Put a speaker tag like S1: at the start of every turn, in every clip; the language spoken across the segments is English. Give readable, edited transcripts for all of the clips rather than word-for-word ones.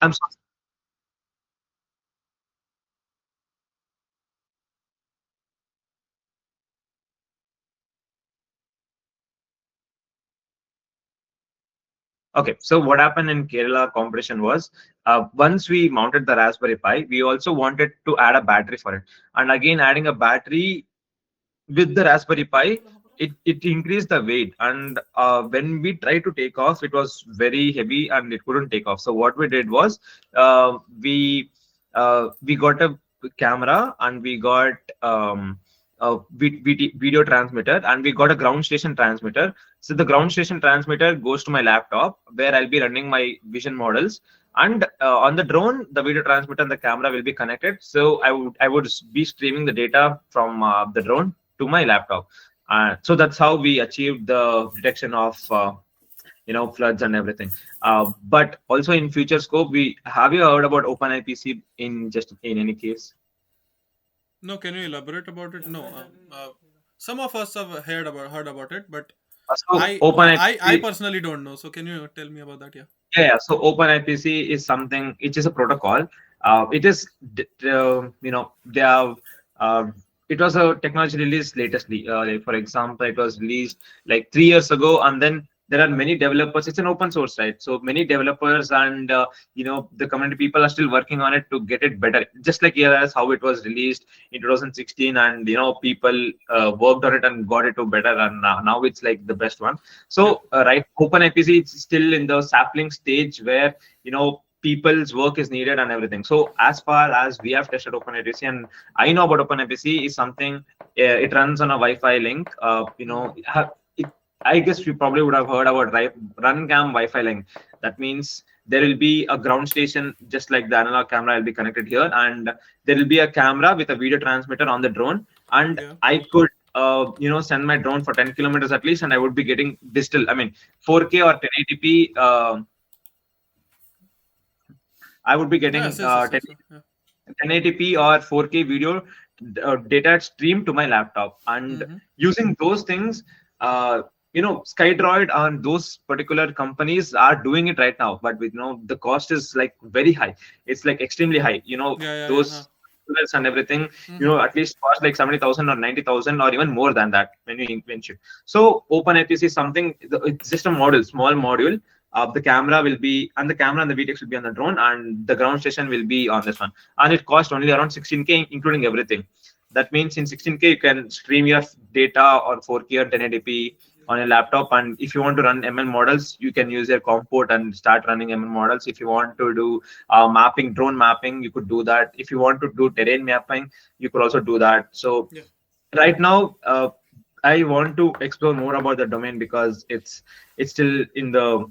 S1: I'm sorry. Okay, so what happened in Kerala competition was, once we mounted the Raspberry Pi, we also wanted to add a battery for it. And again, adding a battery with the Raspberry Pi, it increased the weight. And when we tried to take off, it was very heavy and it couldn't take off. So what we did was, uh, we we got a camera, and we got a video transmitter, and we got a ground station transmitter. So the ground station transmitter goes to my laptop, where I'll be running my vision models. And on the drone, the video transmitter and the camera will be connected. So I would be streaming the data from the drone to my laptop. So that's how we achieved the detection of floods and everything. But also in future scope, we have you heard about OpenIPC in just in any case?
S2: No, can you elaborate about it? No. Some of us have heard about it, but
S1: So
S2: I
S1: OpenIPC,
S2: personally don't know. So can you tell me about that? Yeah.
S1: yeah. So OpenIPC is something. It is a protocol. It is they have. Uh, it was a technology released latestly. Like, for example, it was released like 3 years ago, and then there are many developers. It's an open source, right? So many developers and the community people are still working on it to get it better. Just like ELS, how it was released in 2016, and people worked on it and got it to better, and now it's like the best one.
S2: Yeah.
S1: So, right, OpenIPC is still in the sapling stage where people's work is needed and everything. So, as far as we have tested OpenIPC, and I know about OpenIPC is something. It runs on a Wi-Fi link. It, I guess you probably would have heard about RunCam Wi-Fi link. That means there will be a ground station, just like the analog camera will be connected here, and there will be a camera with a video transmitter on the drone, and
S2: Yeah.
S1: I could send my drone for 10 kilometers at least, and I would be getting digital, I mean 4K or 1080p. I would be
S2: Yes.
S1: getting
S2: Yes. Yes. Yes. Yeah.
S1: 1080p or 4K video data streamed to my laptop, and
S2: Mm-hmm.
S1: using those things, Skydroid and those particular companies are doing it right now, but with the cost is like very high. It's like extremely high.
S2: Yeah. Yeah. Yeah. Huh.
S1: Those and everything,
S2: Mm-hmm.
S1: at least cost like 70,000 or 90,000 or even more than that when you mention. So OpenAPC is something. It's just a model, small module. The camera will be, and the camera and the VTX will be on the drone, and the ground station will be on this one, and it costs only around 16K, including everything. That means in 16K you can stream your data on 4K or 1080p on your laptop, and if you want to run ML models, you can use your comport and start running ML models. If you want to do mapping, drone mapping, you could do that. If you want to do terrain mapping, you could also do that. So
S2: Yeah.
S1: right now, I want to explore more about the domain because it's still in the,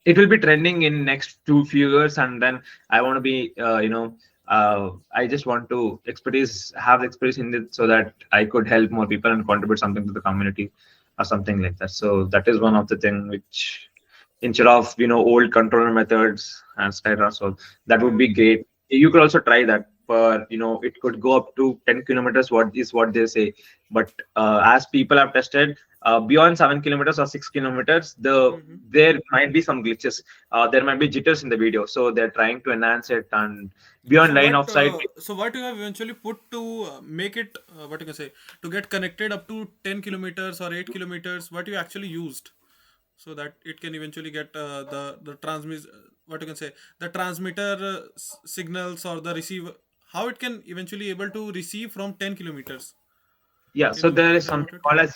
S1: it will be trending in next two few years, and then I want to be I just want to expertise have expertise in it so that I could help more people and contribute something to the community or something like that. So that is one of the thing which, instead of old controller methods and etc. So that would be great. You could also try that, but it could go up to 10 kilometers. What is what they say, but as people have tested, beyond 7 kilometers or 6 kilometers,
S2: Mm-hmm.
S1: there might be some glitches. There might be jitters in the video, so they're trying to enhance it, and beyond
S2: So
S1: line
S2: what?
S1: of sight.
S2: So what you have eventually put to make it? What you can say to get connected up to 10 kilometers or 8 kilometers? What you actually used so that it can eventually get the transmit. What you can say the transmitter signals or the receiver. How it can eventually able to receive from 10 kilometers?
S1: Yeah,
S2: Can
S1: so
S2: you
S1: there is
S2: tell about
S1: something
S2: it?
S1: called as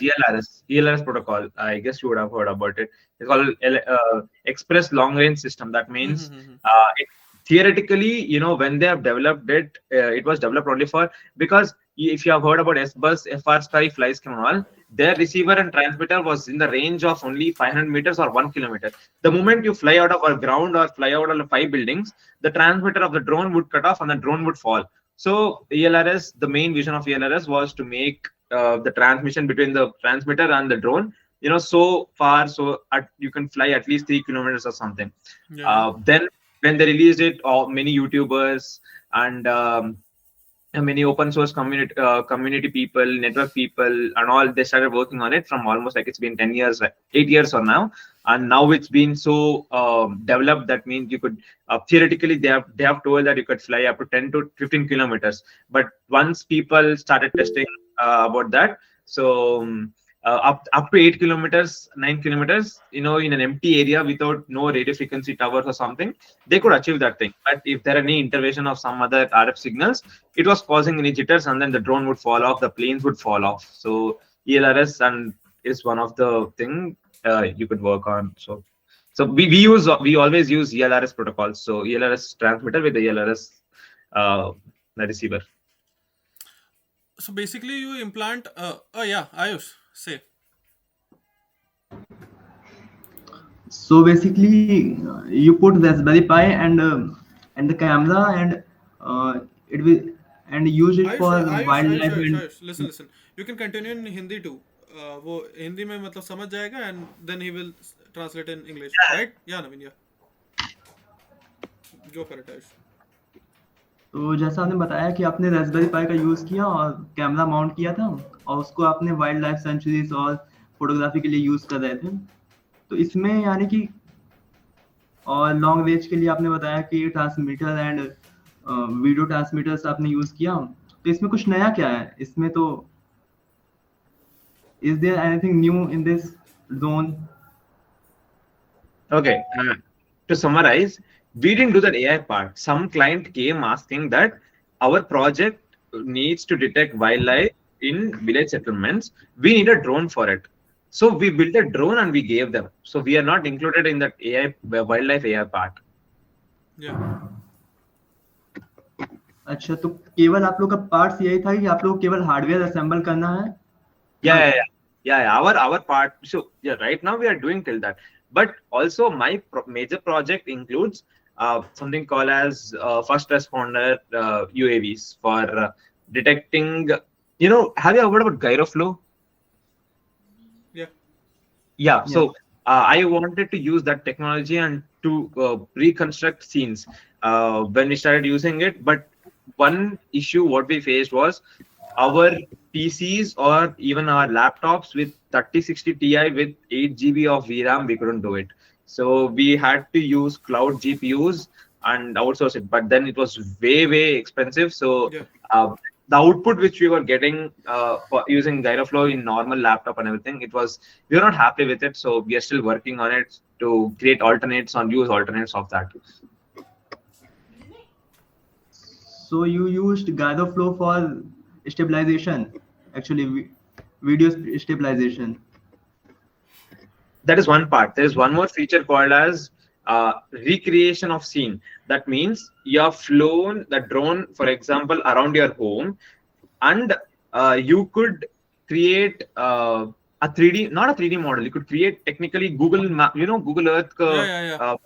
S1: ELRS protocol. I guess you would have heard about it. It's
S2: Yeah.
S1: called Express Long Range System. That means
S2: Mm-hmm.
S1: it, theoretically, when they have developed it, it was developed only for, because if you have heard about S-Bus, FR Sky, Flyscam and all, their receiver and transmitter was in the range of only 500 meters or 1 kilometer. The moment you fly out of a ground or fly out of five buildings, the transmitter of the drone would cut off and the drone would fall. So ELRS, the main vision of ELRS was to make the transmission between the transmitter and the drone, so far, so you can fly at least 3 kilometers or something.
S2: Yeah. Yeah.
S1: Then when they released it, many YouTubers and many open source community people, network people, and all, they started working on it from almost like it's been 10 years, 8 years or now. And now it's been so developed, that means you could theoretically, they have told that you could fly up to 10 to 15 kilometers. But once people started testing about that, so up to 8 kilometers, 9 kilometers, in an empty area without no radio frequency towers or something, they could
S2: Hmm.
S1: achieve that thing. But if there are any intervention of some other RF signals, it was causing any jitters, and then the drone would fall off, the planes would fall off. So ELRS and is one of the thing you could work on. So we always use ELRS protocols. So ELRS transmitter with the ELRS uh, the receiver.
S2: So basically, you implant. Oh yeah, Ayush, say.
S3: So basically, you put Raspberry Pi and the camera, and it will and use it
S2: Ayush
S3: for
S2: Ayush Ayush
S3: wildlife
S2: Ayush
S3: and
S2: Ayush listen listen you can continue in Hindi to वो हिंदी में मतलब समझ जाएगा and then he will translate in English right या नवीन या go for it Ayush
S3: तो जैसा आपने बताया कि आपने रास्पबेरी पाई का यूज़ किया और कैमरा माउंट किया था और उसको आपने वाइल्ड लाइफ सेंचुरीज और फोटोग्राफी के लिए यूज़ कर रहे थे। तो इसमें यानी कि और लॉन्ग रेंज के लिए आपने बताया कि ट्रांसमीटर एंड वीडियो ट्रांसमीटर्स आपने यूज़ किया। तो इसमें कुछ नया क्या है? इसमें तो is there anything new in this zone?
S1: Okay. To summarize, we didn't do the AI part. Some client came asking that our project needs to detect wildlife in village settlements. We need a drone for it. So we built a drone and we gave them. So we are not included in that AI wildlife AI part.
S2: या
S3: अच्छा, तो केवल आप लोग का parts यही था कि आप लोग को केवल हार्डवेयर असेंबल करना है?
S1: Yeah, yeah,
S3: बस?
S1: yeah. Yeah, yeah. Our part. So yeah, right now we are doing till that. But also my major project includes something called as first responder UAVs for detecting. Have you heard about gyroflow?
S2: या
S1: Yeah,
S3: Yes.
S1: so I wanted to use that technology and to reconstruct scenes when we started using it. But one issue what we faced was our PCs or even our laptops with 3060 Ti with 8 GB of VRAM, we couldn't do it. So we had to use cloud GPUs and outsource it. But then it was way, way expensive. So
S2: या
S1: the output which we were getting for using Gyroflow in normal laptop and everything, we were not happy with it. So we are still working on it to create alternates and use alternates of that.
S3: So you used Gyro for stabilization, actually video stabilization.
S1: That is one part. There is one more feature called as recreation of scene. That means you have flown the drone, for example, around your home, and you could create a 3D, not a 3D model. You could create technically Google Map, Google Earth.
S2: या
S1: Uh,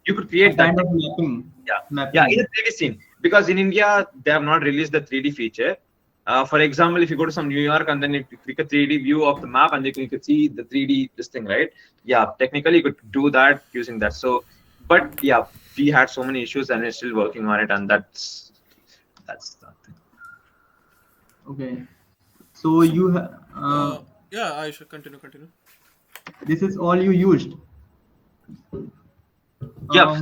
S1: you could
S3: A
S1: create that
S3: kind
S1: thing.
S3: of mapping,
S1: Yeah, yeah, in
S3: mapping.
S1: a 3D scene. Because in India, they have not released the 3D feature. For example, if you go to some New York and then if you click a 3D view of the map and you could see the 3D this thing, right? Yeah, technically you could do that using that. So, but yeah, we had so many issues and we're still working on it, and that's the thing.
S3: Okay. So
S2: so
S3: you
S2: या Ayush continue continue
S3: this is all you used.
S1: Yeah,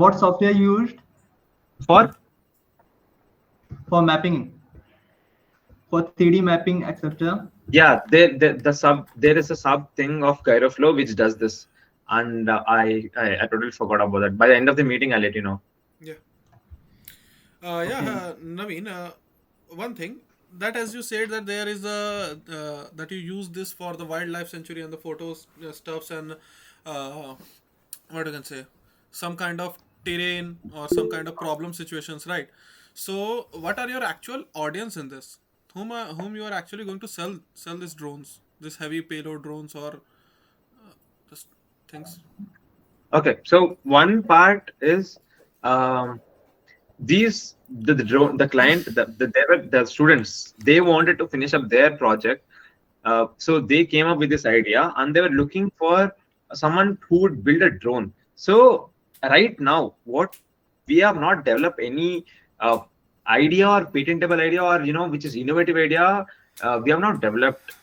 S3: What software you used
S1: for
S3: for mapping, for 3D mapping, etc.
S1: yeah, there is a sub thing of Gyroflow which does this, and I totally forgot about that. By the end of the meeting, I'll let you know.
S2: या
S3: Okay.
S2: Naveen, one thing that as you said that there is a that you use this for the wildlife sanctuary and the photos stuffs and uh, what you can say some kind of terrain or some kind of problem situations, right? So what are your actual audience in this? Whom you are actually going to sell these drones, this heavy payload drones or just things?
S1: Okay, so one part is um, the client the students, they wanted to finish up their project, so they came up with this idea and they were looking for someone who would build a drone. So right now what we have not developed any idea or patentable idea, or which is innovative idea, we have not developed.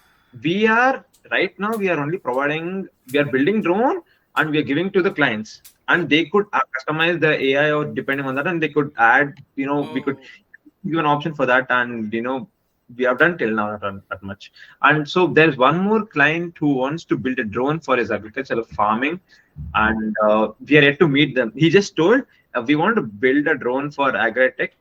S1: We are right now, we are only providing, we are building drone and we are giving to the clients,
S2: Yeah.
S1: and they could customize the AI or depending on that, and they could add, we could
S2: Oh.
S1: give an option for that, and we have done till now not done that much. And so there's one more client who wants to build a drone for his agricultural farming, and we are yet to meet them. He just told, we want to build a drone for agri-tech.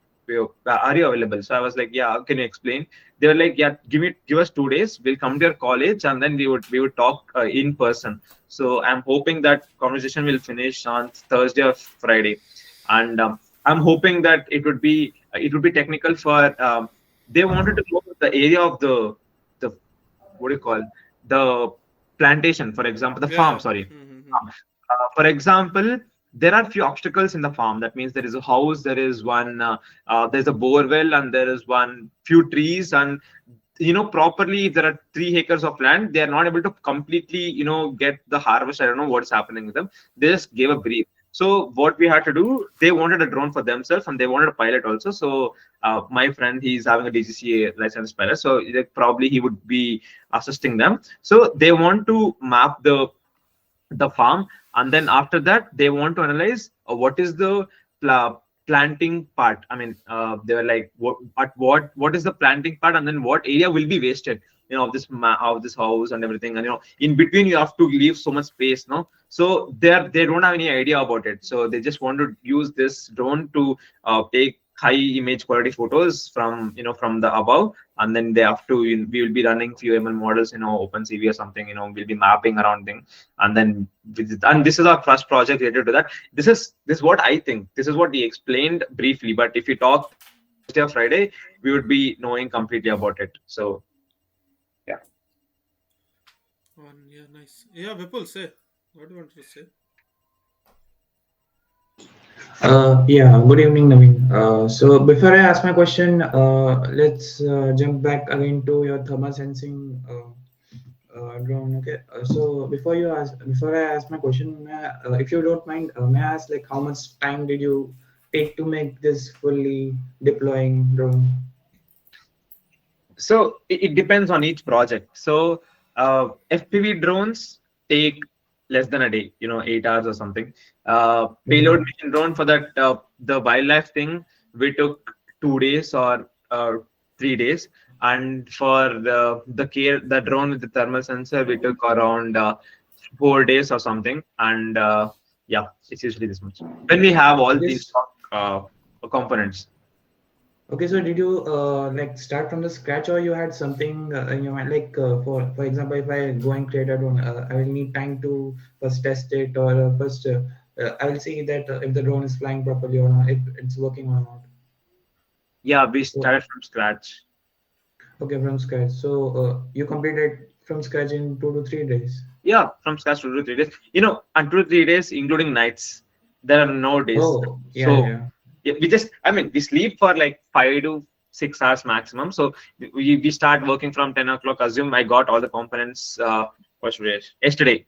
S1: Are you available? So I was like, yeah, can you explain? They were like, yeah, give us 2 days. We'll come to your college, and then we would talk in person. So I'm hoping that conversation will finish on Thursday or Friday, and I'm hoping that it would be technical for. They wanted to know the area of the what do you call, the plantation, for example, the
S2: Yeah,
S1: farm.
S2: yeah.
S1: Sorry,
S2: Mm-hmm.
S1: for example, there are few obstacles in the farm. That means there is a house, there is one, there's a bore well, and there is one few trees, and properly, if there are 3 acres of land, they are not able to completely get the harvest. I don't know what's happening with them. They just gave a brief. So what we had to do, they wanted a drone for themselves, and they wanted a pilot also. So my friend, he's having a DGCA licensed pilot, so probably he would be assisting them. So they want to map the farm, and then after that they want to analyze what is the planting part. I mean, they were like, what is the planting part, and then what area will be wasted, of this house and everything, and in between you have to leave so much space, no? So they don't have any idea about it, so they just want to use this drone to take high image quality photos from the above, and then they have to we will be running few ML models, OpenCV or something, we'll be mapping around things. And then and this is our first project related to that. This is what I think, this is what he explained briefly, but if we talk Thursday or Friday, we would be knowing completely about it. So yeah.
S2: One, yeah, nice. Yeah, Vipul, say. What do you want to say?
S4: Yeah, good evening, Naveen. So before I ask my question, let's jump back again to your thermal sensing drone. Okay. So before I ask my question, if you don't mind, may I ask like how much time did you take to make this fully deploying drone?
S1: So it depends on each project. So FPV drones take less than a day, 8 hours or something.
S4: Okay.
S1: Payload mission drone, for that the wildlife thing, we took 2 days or 3 days. And for the drone with the thermal sensor, we took around 4 days or something. And yeah, it's usually this much when we have all these
S4: This
S1: components.
S4: Okay, so did you like start from the scratch, or you had something in your mind? Like for example, if I go and create a drone, I will need time to first test it, or first I will see that if the drone is flying properly or not, if it's working or not.
S1: Yeah, we
S4: So
S1: started from scratch.
S4: okay, from scratch. So you completed from scratch in 2 to 3 days.
S1: Yeah, from scratch 2 to 3 days. And 2 to 3 days, including nights. There are no days.
S4: Oh, yeah,
S1: So
S4: yeah.
S1: yeah, I mean, we sleep for like 5 to 6 hours maximum. So we start working from 10 o'clock. Assume I got all the components, what should I- yesterday,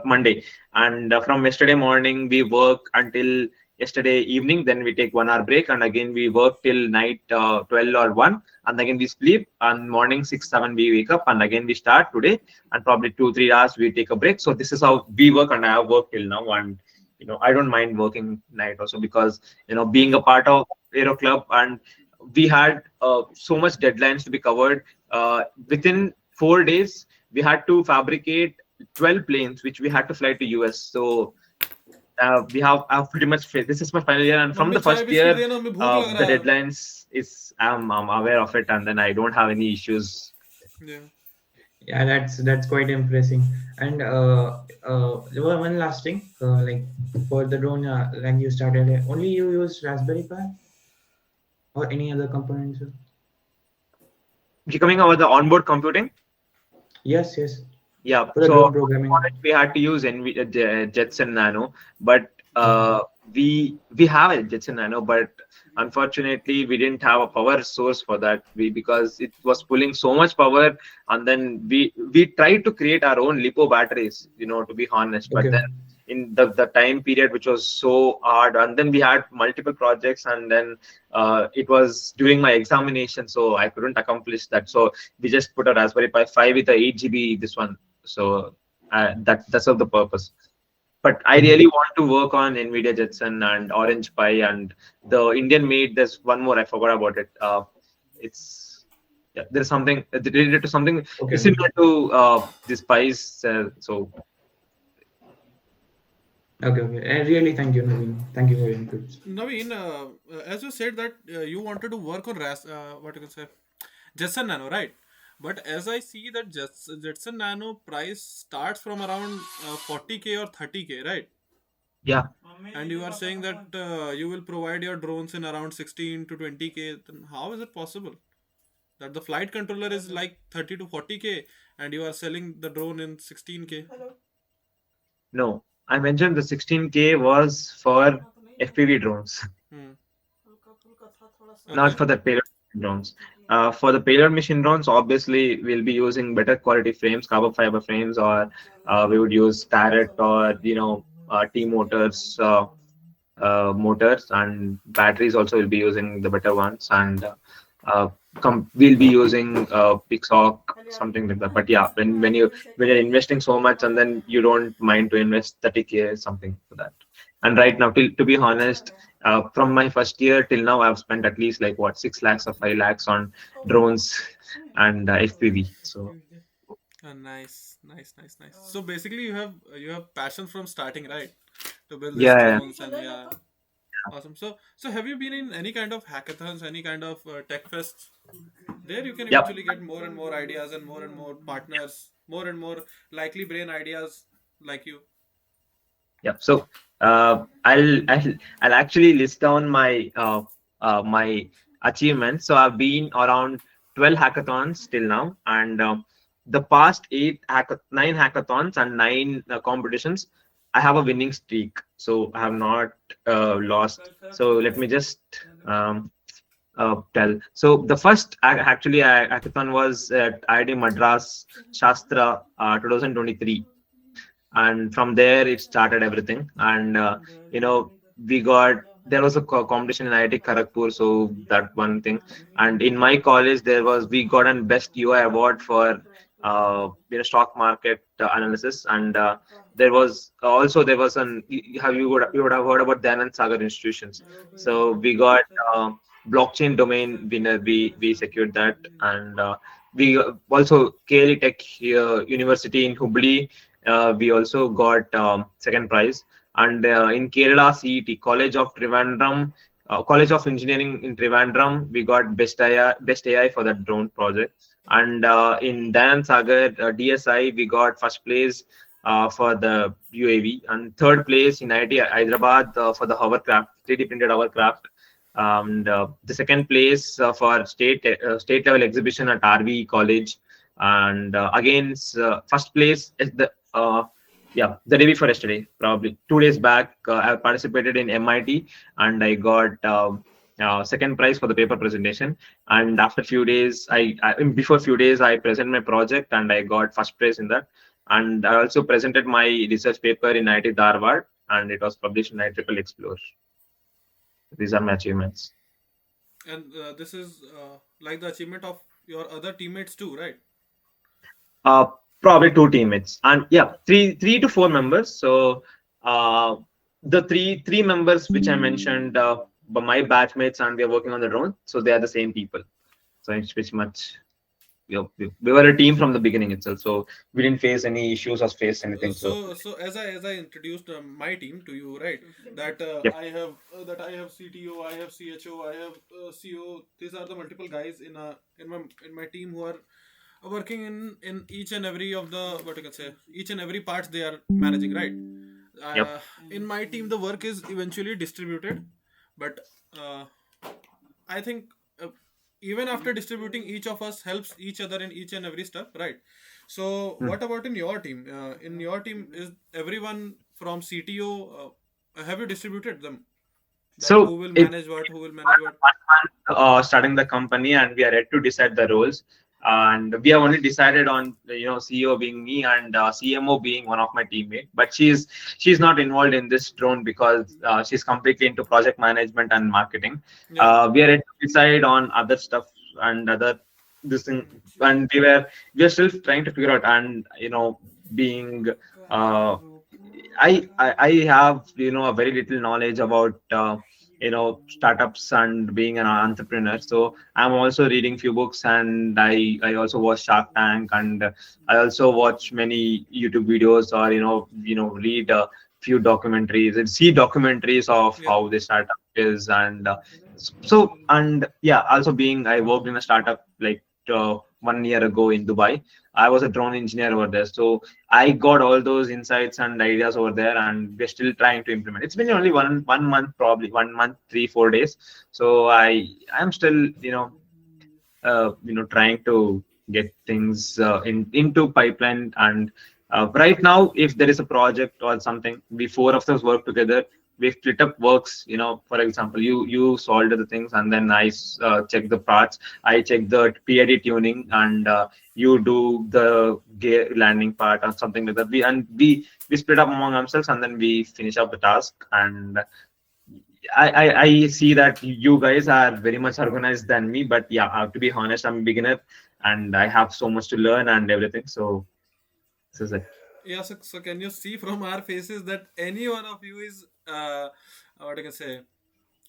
S1: Monday. And from yesterday morning, we work until yesterday evening. Then we take 1 hour break. And again, we work till night 12 or 1. And again, we sleep. And morning 6, 7, we wake up. And again, we start today, and probably 2, 3 hours we take a break. So this is how we work, and I have worked till now. And I don't mind working night also, because being a part of Aero Club, and we had so much deadlines to be covered. Within 4 days, we had to fabricate 12 planes, which we had to fly to US. So we have pretty much this is my final year, and from
S2: mummy
S1: the
S2: चाय
S1: first
S2: biscuit
S1: year,
S2: देना, mummy भूख लग
S1: the
S2: रहा है.
S1: deadlines is I'm aware of it, and then I don't have any issues.
S2: Yeah.
S4: Yeah, that's quite impressive. And one last thing, like for the drone, like you started, only you use Raspberry Pi or any other components?
S1: Coming over the onboard computing.
S4: Yes, yes.
S1: Yeah,
S4: For the
S1: so
S4: drone programming.
S1: college we had to use Jetson Nano, but
S4: Okay.
S1: we have a Jetson Nano, but unfortunately we didn't have a power source for that. Because it was pulling so much power, and then we tried to create our own lipo batteries, to be honest. But
S4: Okay.
S1: then in the time period which was so hard, and then we had multiple projects, and then it was during my examination, so I couldn't accomplish that. So we just put a Raspberry Pi 5 with a 8 GB this one. So that's of the purpose. But I really want to work on NVIDIA Jetson and Orange Pi and the Indian made. There's one more I forgot about it. It's yeah, there's something related to something
S4: Okay.
S1: similar to this Pi's. So
S4: Okay. Okay. And really, thank you, Naveen. Thank you for your inputs.
S2: Naveen, as you said that you wanted to work on what you can say, Jetson Nano, right? But as I see that Jetson Nano price starts from around 40K or 30K, right?
S1: yeah,
S2: And you are saying that you will provide your drones in around 16 to 20K. Then how is it possible that the flight controller is like 30 to 40K and you are selling the drone in 16K?
S1: no, I mentioned the 16K was for FPV drones.
S2: Hmm.
S1: Not
S2: Okay.
S1: for the payload drones. For the payload mission drones, obviously we'll be using better quality frames, carbon fiber frames, or we would use Tarot or T motors, motors, and batteries also will be using the better ones, and uh, we'll be using Pixhawk, something like that. But yeah, when you're investing so much and then you don't mind to invest 30K something for that. And right now, to be honest, from my first year till now, I've spent at least like what 6 lakhs or 5 lakhs on drones and FPV. So
S2: Nice, nice, nice, nice. So basically, you have passion from starting, right, to build these
S1: yeah, yeah.
S2: drones, and yeah, awesome. So have you been in any kind of hackathons, any kind of tech fests? There you can
S1: Yep.
S2: eventually get more and more ideas and more partners, more and more likely brain ideas like you.
S1: Yeah. So I'll actually list down my achievements. So I've been around 12 hackathons till now, and the past nine hackathons and nine competitions, I have a winning streak. So I have not lost. So let me just um, tell. So the first hackathon was at IIT Madras Shastra 2023, and from there it started everything. And you know we got there was a competition in IIT Kharagpur, so that one thing. And in my college we got an best UI award for stock market analysis. And there was an you would have heard about Dhanand Sagar institutions. So we got blockchain domain winner. We secured that. And we also KLE Tech University in Hubli, we also got second prize. And in Kerala CET, College of Engineering in Trivandrum, we got best AI for the drone project. And in Dayan Sagar DSI, we got first place for the UAV, and third place in IIT Hyderabad for the hovercraft, 3D printed hovercraft. And the second place for state level exhibition at RV College. And again, first place is the day before yesterday, probably 2 days back, I participated in MIT, and I got second prize for the paper presentation. And after few days, before few days, I presented my project and I got first prize in that. And I also presented my research paper in IIT Dharwad, and it was published in IEEE Explore. These are my achievements.
S2: And this is like the achievement of your other teammates too, right?
S1: Uh, Probably two teammates, and yeah, three to four members. So the three members which I mentioned, my batchmates, and we are working on the drone. So they are the same people. So it's pretty much we were a team from the beginning itself. So we didn't face any issues or face anything. So
S2: So as I introduced my team to you, right? That
S1: yep,
S2: I have CTO, I have CHO, I have CO. These are the multiple guys in my team who are working in each and every of the, what you can say, each and every parts they are managing, right?
S1: yep.
S2: In my team, the work is eventually distributed, but uh, I think even after distributing, each of us helps each other in each and every step, right? So,
S1: Hmm.
S2: what about in your team? In your team, is everyone from CTO? Have you distributed them? That who
S1: So
S2: will
S1: it
S2: manage what? Who will manage what?
S1: starting the company, and we are ready to decide the roles. and we have only decided on CEO being me and CMO being one of my teammate. But she's not involved in this drone because she's completely into project management and marketing.
S2: Yeah.
S1: We are yet to decide on other stuff and other this thing, and we are still trying to figure out. And being uh, I have a very little knowledge about startups and being an entrepreneur. So I'm also reading few books, and I also watch Shark Tank, and I also watch many YouTube videos, or read a few documentaries and see documentaries of
S2: Yeah.
S1: how the startup is. And so, and yeah, also being I worked in a startup like 1 year ago in Dubai. I was a drone engineer over there, so I got all those insights and ideas over there, and we're still trying to implement. It's been only one month, probably 1 month, 3 4 days. So I'm still trying to get things into pipeline. And right now, if there is a project or something, we four of us work together. We split up works. For example, you solve the things, and then I check the parts. I check the PID tuning, and you do the gear landing part or something like that. We split up among ourselves, and then we finish up the task. And I see that you guys are very much organized than me, but yeah, to be honest, I'm a beginner, and I have so much to learn and everything. So this is it.
S2: Yeah, so can you see from our faces that any one of you is what I can say,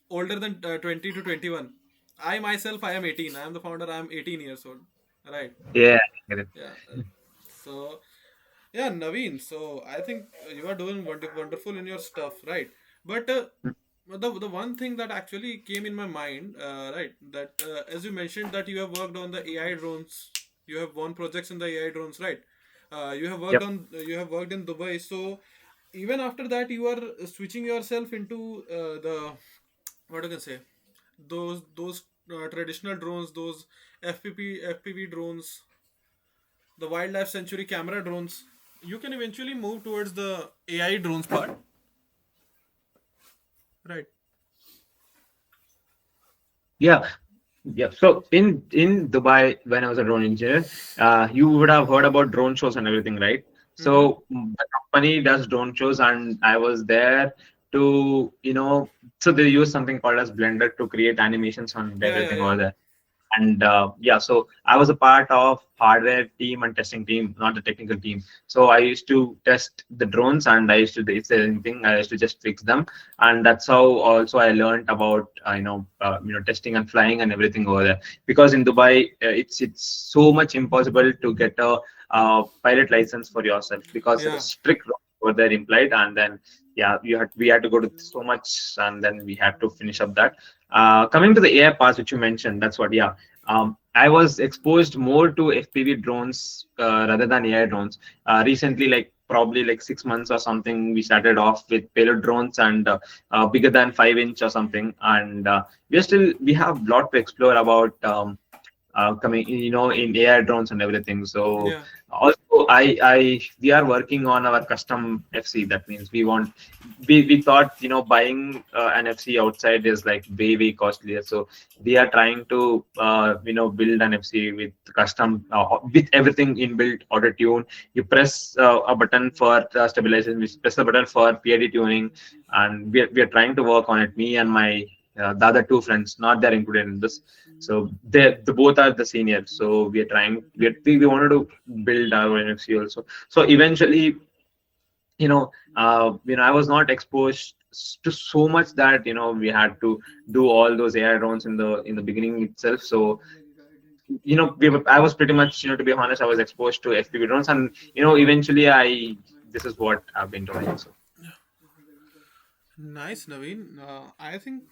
S2: older than 20 to 21? I myself, I am 18. I am the founder. I am 18 years old. Right.
S1: Yeah, I get it.
S2: Yeah. So yeah, Naveen. So I think you are doing wonderful in your stuff, right? But the one thing that actually came in my mind, right, that as you mentioned that you have worked on the AI drones, you have won projects in the AI drones, right?
S1: Yep.
S2: You have worked in Dubai. So even after that, you are switching yourself into the, what do I say, those traditional drones, those FPV drones, the wildlife sanctuary camera drones. You can eventually move towards the AI drones part, right?
S1: Yeah. Yeah. So in Dubai, when I was a drone engineer, you would have heard about drone shows and everything, right?
S2: Mm-hmm.
S1: So the company does drone shows, and I was there to, so they use something called as Blender to create animations and
S2: Yeah, yeah,
S1: everything
S2: yeah.
S1: over there. And yeah, so I was a part of hardware team and testing team, not the technical team. So I used to test the drones, and I used to, if there's anything, I used to just fix them. And that's how also I learned about testing and flying and everything over there. Because in Dubai, it's so much impossible to get a pilot license for yourself, because there
S2: Yeah.
S1: is strict rules over there implied. And then yeah, we had to go to so much, and then we had to finish up that. Coming to the AI parts which you mentioned, that's what, yeah. I was exposed more to FPV drones rather than AI drones. Recently, like probably like 6 months or something, we started off with payload drones, and bigger than 5 inch or something. And we have a lot to explore about coming, in AI drones and everything. So
S2: Yeah.
S1: also, we are working on our custom FC. That means we thought, buying an FC outside is like way costlier. So we are trying to build an FC with custom with everything inbuilt, auto tune. You press a button for stabilization, we press a button for PID tuning, and we are trying to work on it. Me and my the other two friends, not they're included in this. So they both are the seniors. So we are trying. We wanted to build our NFC also. So eventually, I was not exposed to so much that we had to do all those AI drones in the beginning itself. So I was pretty much, to be honest, I was exposed to FPV drones, and eventually this is what I've been doing. So
S2: Nice, Naveen. I think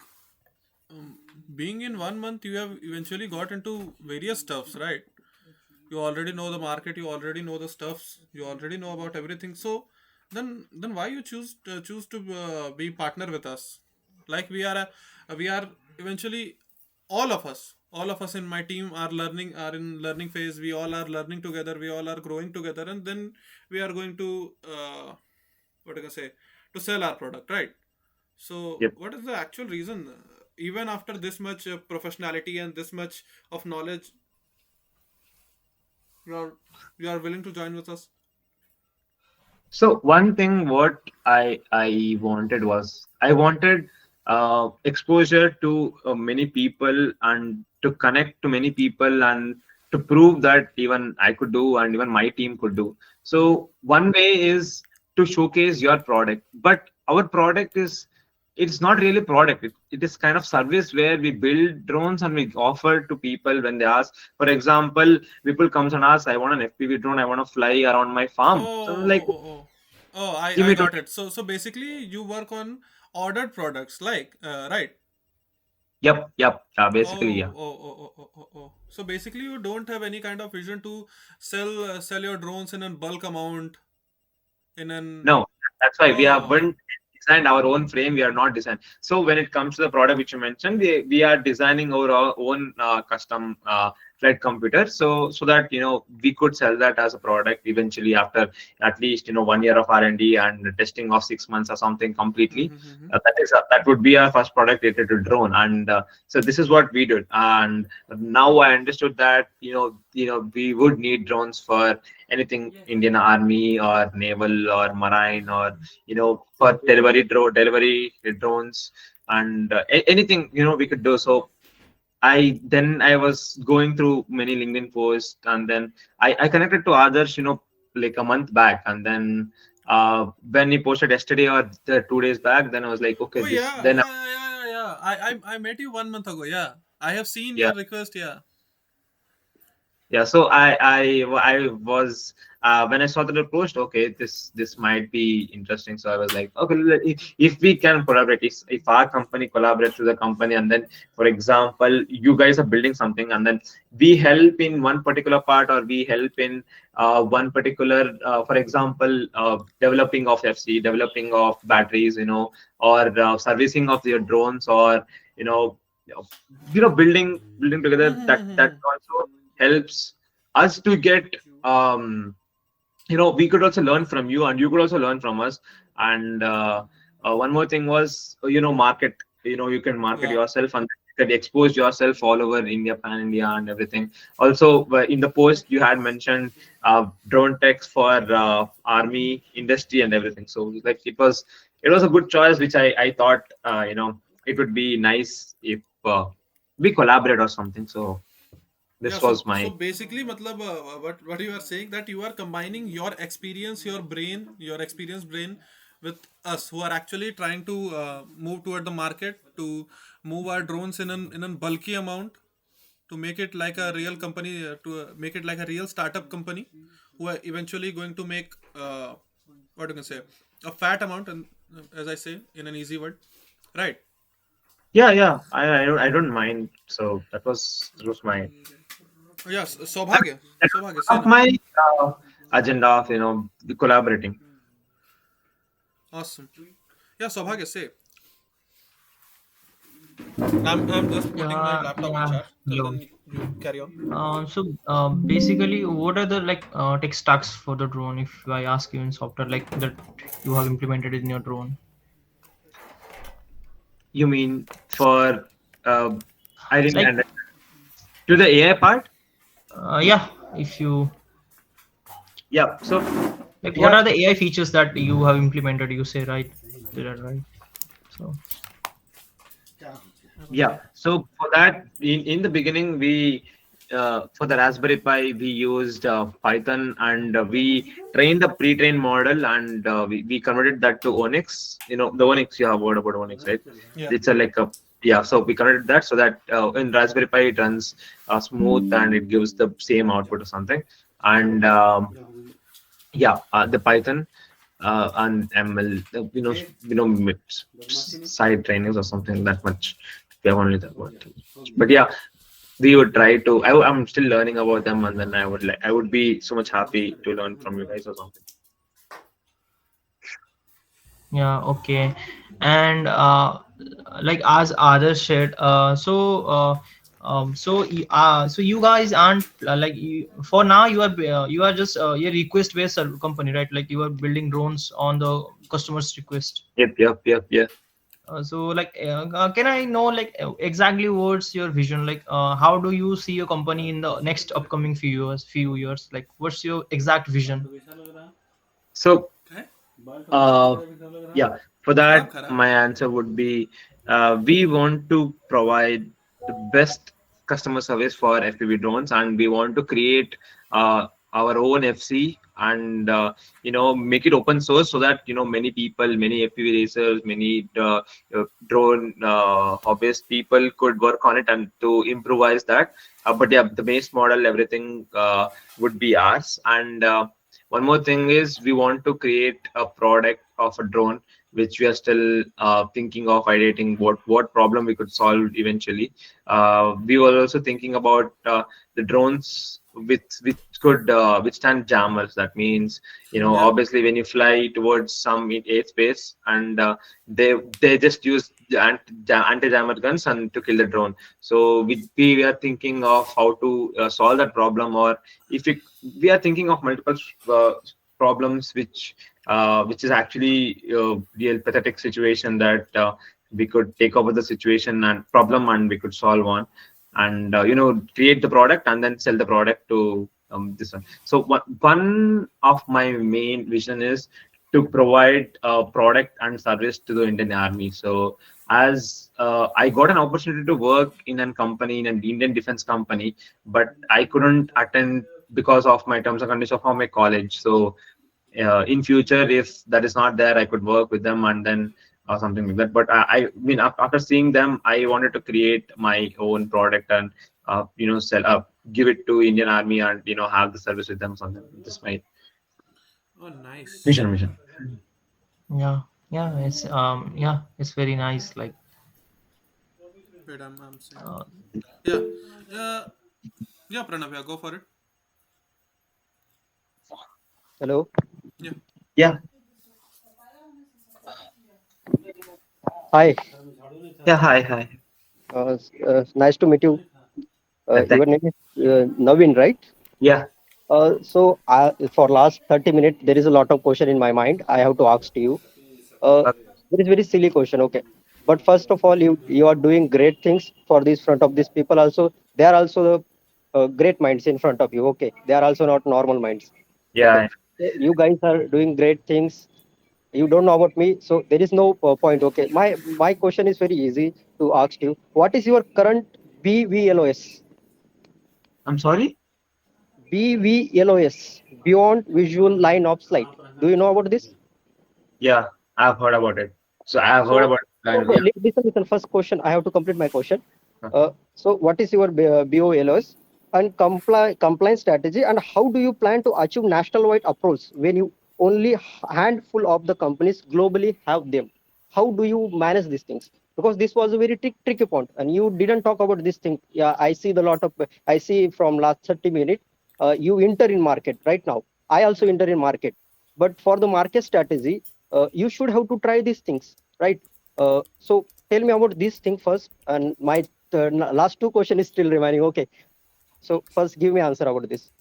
S2: um, being in 1 month, you have eventually got into various stuffs, right? You already know the market, you already know the stuffs, you already know about everything. So then why you choose to be partner with us? Like we are eventually, all of us in my team are in learning phase. We all are learning together. We all are growing together, and then we are going to what do I say, to sell our product, right? So,
S1: yep.
S2: what is the actual reason? Even after this much professionality and this much of knowledge, you are you are willing to join with us?
S1: So one thing what I wanted was I wanted exposure to many people and to connect to many people and to prove that even I could do and even my team could do. So one way is to showcase your product, but our product is it's not really product. It is kind of service where we build drones and we offer to people when they ask. For example, people comes and asks, "I want an FPV drone. I want to fly around my farm." So I'm
S2: Oh,
S1: like,
S2: oh, oh, oh. Oh,
S1: give
S2: I
S1: me
S2: got
S1: 20.
S2: it. So basically you work on ordered products, like right?
S1: Yep. Basically,
S2: Oh,
S1: yeah.
S2: oh, oh, oh, oh, oh, oh. So basically you don't have any kind of vision to sell your drones in a bulk amount in an
S1: No, that's why we
S2: oh.
S1: haven't designed our own frame. We are not designed. So when it comes to the product which you mentioned, we are designing our own custom flight computer. So that we could sell that as a product eventually after at least 1 year of R&D and testing of 6 months or something completely.
S2: Mm-hmm.
S1: That would be our first product related to drone. And so this is what we did. And now I understood that we would need drones for anything Indian Army or naval or marine or for delivery drones and anything we could do. So I was going through many LinkedIn posts and then I connected to others like a month back and then when he posted yesterday or the 2 days back, then I was like, okay,
S2: Oh
S1: this
S2: yeah,
S1: then
S2: yeah. I met you 1 month ago. Yeah, I have seen
S1: yeah.
S2: your request. Yeah.
S1: Yeah, so I was when I saw the post, okay, this might be interesting. So I was like, okay, if we can collaborate, if our company collaborates with the company, and then, for example, you guys are building something, and then we help in one particular part, or we help in one particular, for example, developing of FC, developing of batteries, or servicing of your drones, or you know, building together. That
S2: Mm-hmm.
S1: also helps us to get we could also learn from you and you could also learn from us. And one more thing was market. You can market
S2: Yeah.
S1: yourself and you can expose yourself all over India, pan India, and everything. Also, in the post you had mentioned drone techs for army industry and everything. So like it was a good choice, which I thought it would be nice if we collaborate or something. So
S2: Yeah,
S1: this
S2: so
S1: was
S2: so
S1: my.
S2: basically, matlab, what you are saying, that you are combining your experience, your brain, your experience brain with us who are actually trying to move toward the market to move our drones in a bulky amount to make it like a real company, to make it like a real startup company who are eventually going to make what you can say, a fat amount, and as I say in an easy word, right?
S1: Yeah. I don't mind. So that was my
S2: Yes, Saubhagya, Saubhagya, say
S1: of
S2: now.
S1: my agenda of collaborating.
S2: Awesome. Yeah, Saubhagya, say. I'm just putting my laptop on
S5: Yeah.
S2: charge. Till
S5: Hello.
S2: then, you carry on.
S5: Basically, what are the tech stacks for the drone? If I ask you in software like that you have implemented in your drone,
S1: You mean for uh, I didn't
S5: like
S1: understand to the AI part?
S5: yeah, if you
S1: Yeah. So
S5: like,
S1: we
S5: what
S1: have
S5: are the AI features that you have implemented? You say right, did that right? So
S1: Yeah. So for that, in the beginning, we for the Raspberry Pi, we used Python and we trained the pre-trained model and we converted that to Onyx. The Onyx, you have heard about Onyx, right?
S2: Yeah.
S1: It's a like a yeah. So we converted that so that in Raspberry Pi it runs smooth and it gives the same output or something. And yeah, the Python and ML, side trainings or something that much. We have only that one. But yeah, we would try to. I'm still learning about them, and then I would be so much happy to learn from you guys or something.
S5: yeah, okay. And like as others shared, so you guys aren't for now you are just a request based company, right? Like you are building drones on the customer's request.
S1: Yep.
S5: Can I know like exactly what's your vision? Like, how do you see your company in the next upcoming few years? Few years, like, what's your exact vision?
S1: So
S2: है? बाल का massage
S1: uh,
S2: बड़ा बेकार लग रहा है?
S1: yeah, for
S2: खराब
S1: that
S2: खराब.
S1: my answer would be we want to provide the best customer service for FPV drones, and we want to create our own FC, and make it open source so that many people, many FPV racers, many drone hobbyist people could work on it and to improvise that. But yeah, the base model, everything would be ours. And one more thing is we want to create a product of a drone which we are still thinking of ideating what problem we could solve eventually. We were also thinking about the drones which could withstand jammers. That means,
S2: Yeah.
S1: obviously when you fly towards some airspace, and they just use the anti-jammer guns and to kill the drone. So we are thinking of how to solve that problem, or if we are thinking of multiple uh, problems which is actually real pathetic situation that we could take over the situation and problem, and we could solve one, and create the product and then sell the product to this one. So one of my main vision is to provide a product and service to the Indian Army. So as I got an opportunity to work in a company, in an Indian defense company, but I couldn't attend because of my terms and conditions of my college. So in future, if that is not there, I could work with them and then something like that. But I mean, after seeing them, I wanted to create my own product and sell up, give it to Indian Army, and have the service with them. Something. This is my
S2: Oh, nice.
S1: vision.
S5: Yeah, yeah, it's very nice. Like,
S2: Wait, I'm saying.
S5: uh,
S2: Yeah. Yeah. Yeah, Pranav, yeah, go for it.
S6: Hello.
S2: Yeah.
S1: Yeah,
S6: Hi.
S1: yeah. Hi, hi.
S6: Nice to meet you.
S1: Thank
S6: Your
S1: you.
S6: name is Naveen, right?
S1: Yeah,
S6: For last 30 minutes, there is a lot of question in my mind. I have to ask to you. Uh,
S1: uh,
S6: there is very silly question. Okay. But first of all, you are doing great things for this front of these people. Also, they are also the great minds in front of you. Okay. They are also not normal minds. Okay.
S1: yeah.
S6: So you guys are doing great things. You don't know about me, so there is no point. Okay, my question is very easy to ask you. What is your current BVLOS?
S1: I'm sorry.
S6: BVLOS, beyond visual line of sight. Do you know about this?
S1: Yeah, I've heard about it. So I've heard
S6: So,
S1: about
S6: okay,
S1: yeah.
S6: listen. First question, I have to complete my question.
S1: uh,
S6: So, what is your BOLOS and compliance strategy, and how do you plan to achieve national-wide approach when you only handful of the companies globally have them? How do you manage these things? Because this was a very tricky point, and you didn't talk about this thing. Yeah, I see from last 30 minutes, you enter in market right now. I also enter in market, but for the market strategy, you should have to try these things, right? So tell me about this thing first, and my last two question is still remaining. Okay, so first give me answer about this.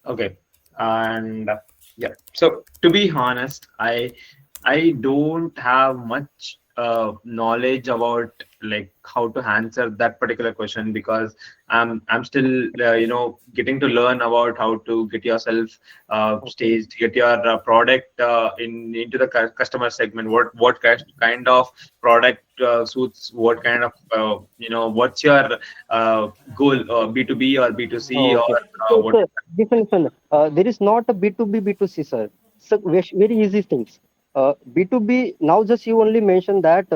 S1: Okay. And yeah. So to be honest, I don't have much knowledge about like how to answer that particular question, because I'm still getting to learn about how to get yourself
S6: Okay.
S1: staged, get your product into the customer segment. Kind of product suits what kind of what's your goal, B2B or B2C, or
S6: Okay. So,
S1: what?
S6: sir, listen. There is not a B2B, B2C, sir. So, very easy things. B2B, now just you only mentioned that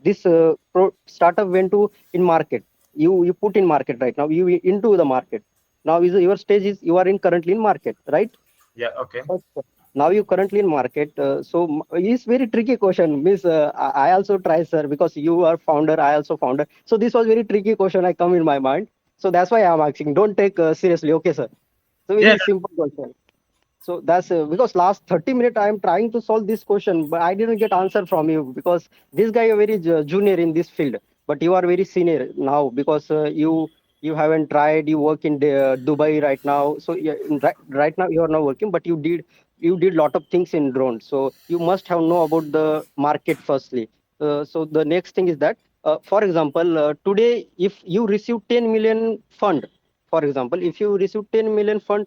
S6: this startup went to in market. You put in market right now. You into the market. Now is your stage is you are in currently in market, right?
S1: Yeah, okay.
S6: Okay. Now you currently in market. It's very tricky question. Miss, I also try, sir, because you are founder. I also founder. So this was very tricky question. I come in my mind. So that's why I'm asking. Don't take seriously, okay, sir. So
S1: Yeah,
S6: very simple question. So that's because last 30 minutes I am trying to solve this question, but I didn't get answer from you because this guy is very junior in this field, but you are very senior now because you haven't tried. You work in Dubai right now, so yeah, right now you are not working, but you did lot of things in drone. So you must have know about the market firstly. So the next thing is that, for example, today if you receive 10 million fund, for example, if you receive 10 million fund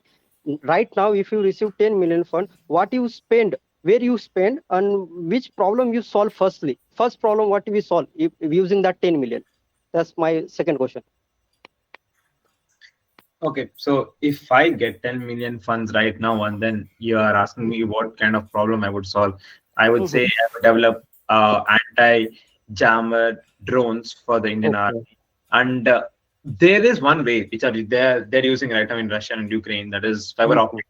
S6: right now, if you receive 10 million fund, what you spend, where you spend, and which problem you solve firstly. First problem what we solve if using that 10 million. That's my second question.
S1: Okay, so if I get 10 million funds right now, and then you are asking me what kind of problem I would solve, I would say
S6: Mhm.
S1: I would develop anti-jammer drones for the Indian
S6: Okay.
S1: Army. And there is one way which are they're using right now in Russia and Ukraine, that is fiber
S6: Mhm.
S1: optic.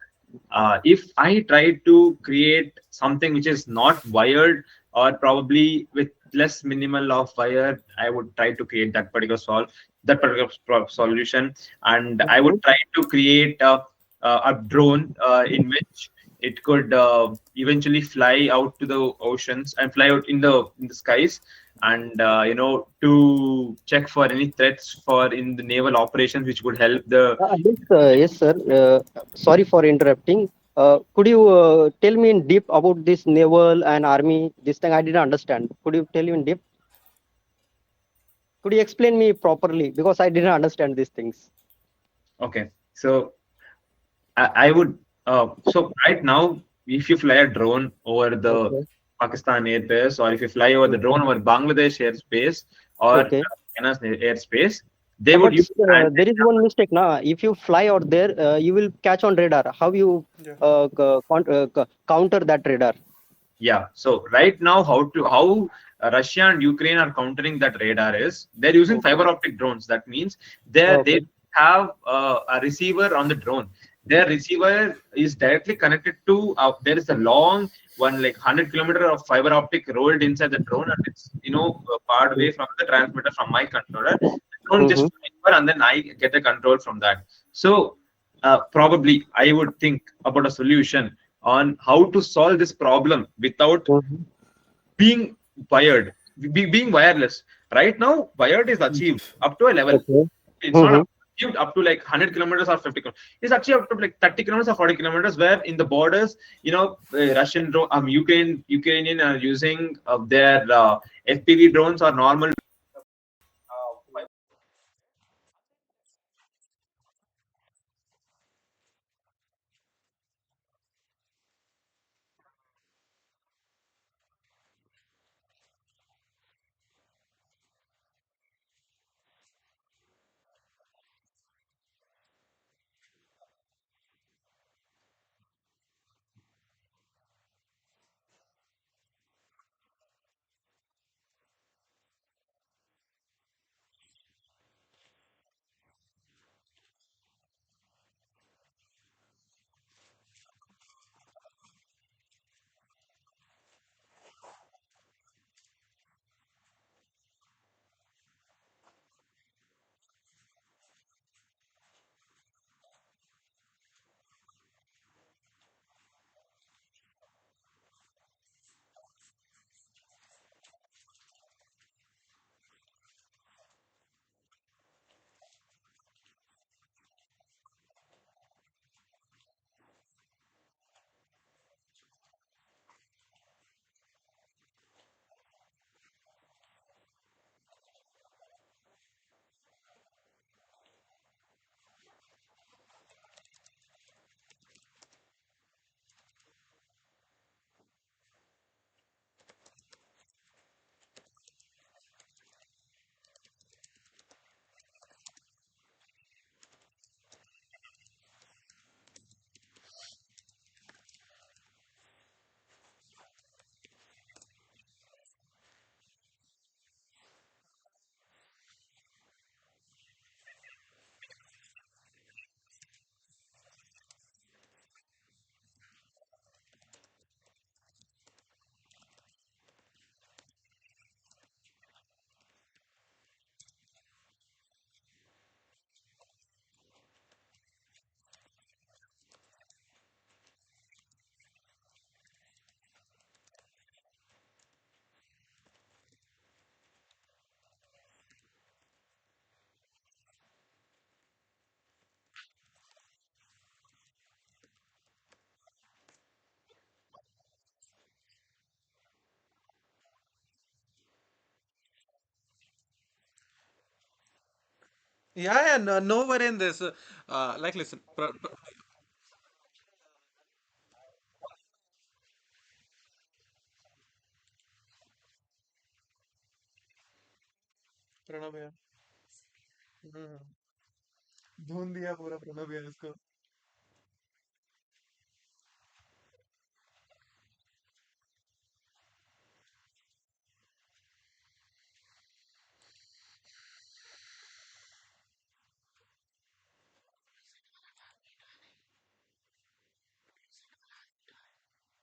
S1: If I try to create something which is not wired, or probably with less minimal of wire, I would try to create that particular solution, and I would
S6: Mhm.
S1: try to create a drone in which it could eventually fly out to the oceans and fly out in the skies, and to check for any threats for in the naval operations which would help the.
S6: Yes, yes, sir. Sorry for interrupting. Could you tell me in deep about this naval and army? This thing I didn't understand. Could you tell me in deep? Could you explain me properly? Because I didn't understand these things.
S1: Okay, so I would. So right now, if you fly a drone over the
S6: Okay.
S1: Pakistan airspace, or if you fly over the
S6: Mm.
S1: drone over Bangladesh airspace, or
S6: Okay.
S1: China's airspace, they would
S6: But
S1: use
S6: there is one mistake now. If you fly out there, you will catch on radar. How you
S2: Yeah.
S6: counter that radar?
S1: Yeah. So right now, how Russia and Ukraine are countering that radar is they're using
S6: Okay.
S1: fiber optic drones. That means they
S6: Okay.
S1: have a receiver on the drone. Their receiver is directly connected to. There is a long one, like 100 kilometer of fiber optic rolled inside the drone, and it's far away from the transmitter from my controller. The drone just
S6: Mm-hmm.
S1: flies over, and then I get the control from that. So probably I would think about a solution on how to solve this problem without
S6: Mm-hmm.
S1: being wired, being wireless. Right now, wired is achieved up to a level.
S6: Okay.
S1: It's not
S6: Mm-hmm.
S1: achieved up to like 100 kilometers or 50 kilometers. It's achieved up to like 30 kilometers or 40 kilometers, where in the borders, Ukrainian are using their FPV drones or normal.
S2: Yeah, yeah, no, no worry in this. Like, listen, Pranav भैया। हम्म, धुन दिया पूरा प्रणव भैया इसको।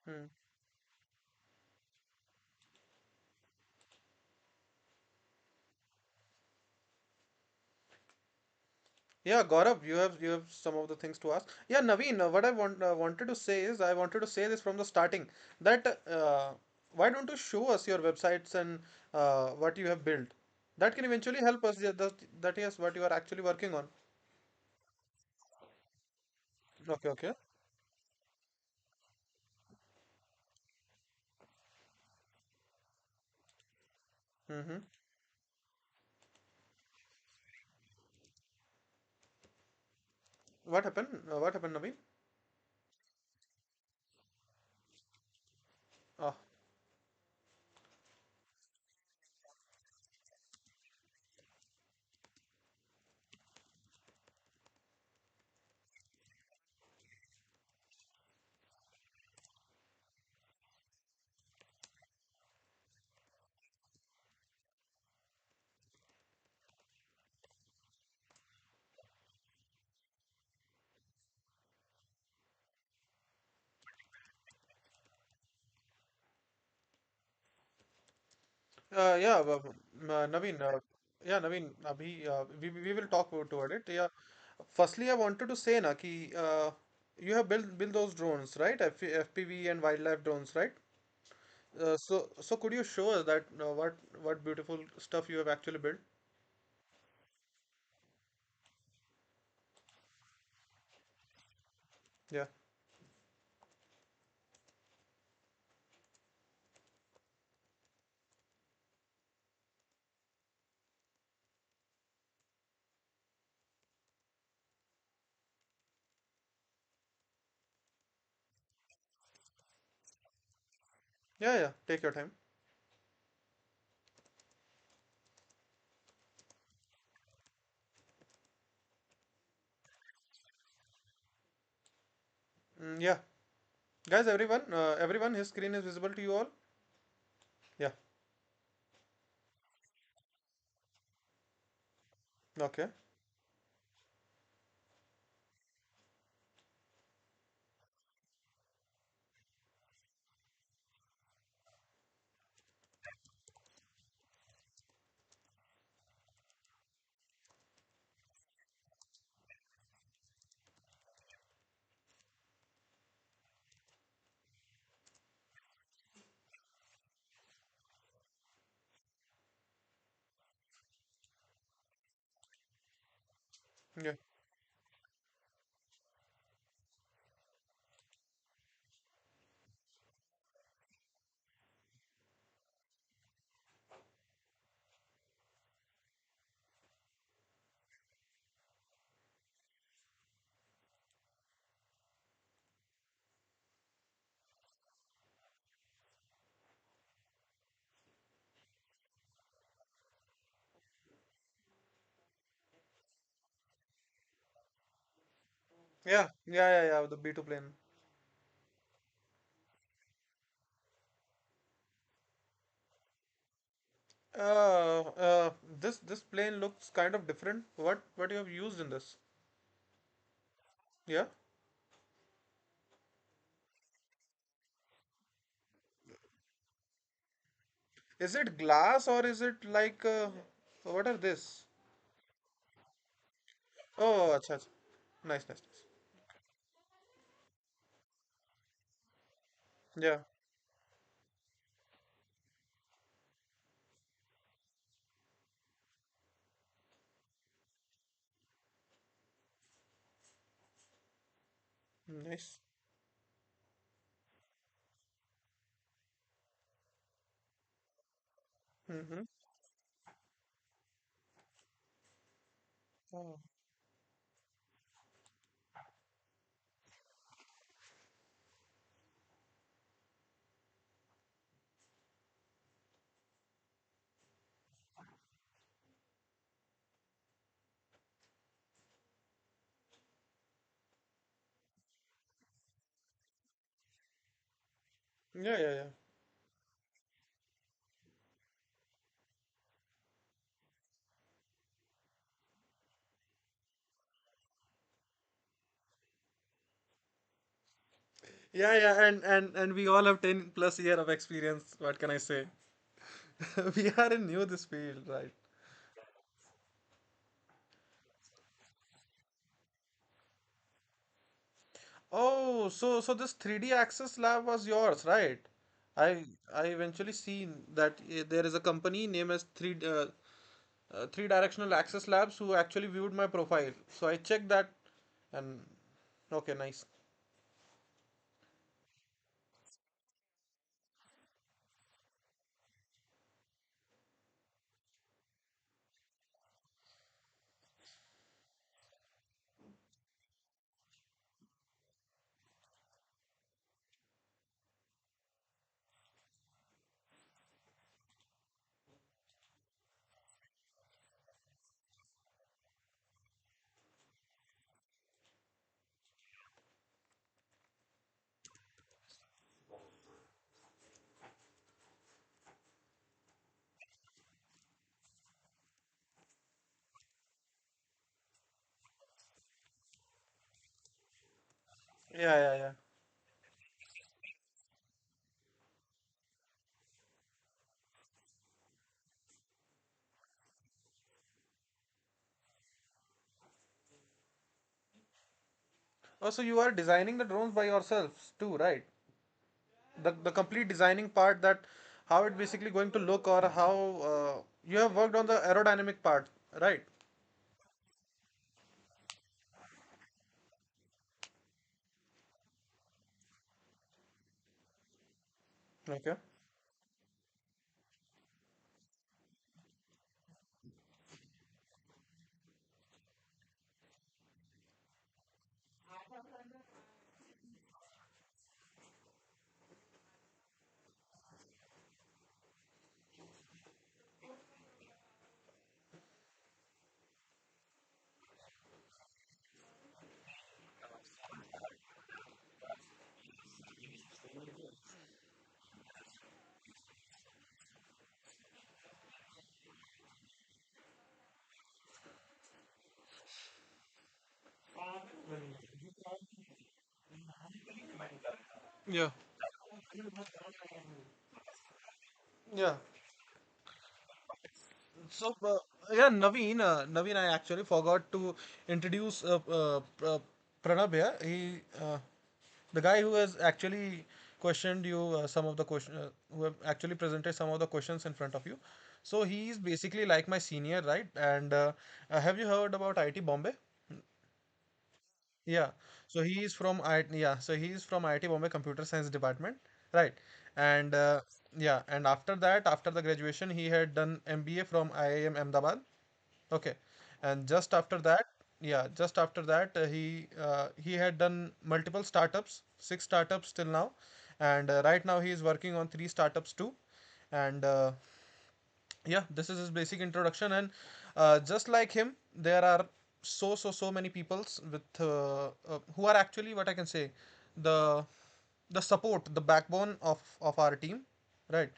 S2: हम्म। Yeah, Gaurav, you have some of the things to ask. Yeah, Naveen, what I wanted to say is I wanted to say this from the starting that why don't you show us your websites and what you have built? That can eventually help us. Yeah, that is what you are actually working on. Okay, okay. Mm-hmm. What happened? What happened, Naveen? Oh, yeah, Naveen. Naveen. We will talk toward it. Yeah. Firstly, I wanted to say na ki you have built those drones, right? FPV and wildlife drones, right? So could you show us that what beautiful stuff you have actually built? Yeah. Yeah, yeah. Take your time. Yeah. Guys, everyone, his screen is visible to you all. Yeah. Okay. Yeah. Yeah. Yeah. Yeah. Yeah. The B2 plane. This plane looks kind of different. What you have used in this? Yeah. Is it glass or is it like what are this? Oh, acha, acha. Nice, nice, nice. Yeah. Nice. Mm-hmm. Oh. Yeah, yeah, yeah. Yeah, yeah, and we all have 10 plus year of experience. What can I say? We are in new this field, right? Oh, so this 3D Access lab was yours, right? I eventually seen that there is a company named as 3 Directional Access Labs who actually viewed my profile. So I checked that and okay, nice. Yeah, yeah, yeah. Oh, so you are designing the drones by yourselves too, right? The complete designing part, that how it basically going to look, or how you have worked on the aerodynamic part, right? Okay. Yeah. Yeah. So, yeah, Naveen, I actually forgot to introduce Pranab here. The guy who has actually questioned you some of the question, who have actually presented some of the questions in front of you. So he is basically like my senior, right? And have you heard about IT Bombay? Yeah, so he is from IIT Bombay Computer Science Department, right? And yeah, and after that, after the graduation, he had done MBA from IIM Ahmedabad. Okay, and just after that, he had done multiple startups, 6 startups till now, and right now he is working on 3 startups too, and yeah, this is his basic introduction. And just like him, there are so many peoples with who are actually, what I can say, the the support, the backbone of our team, right?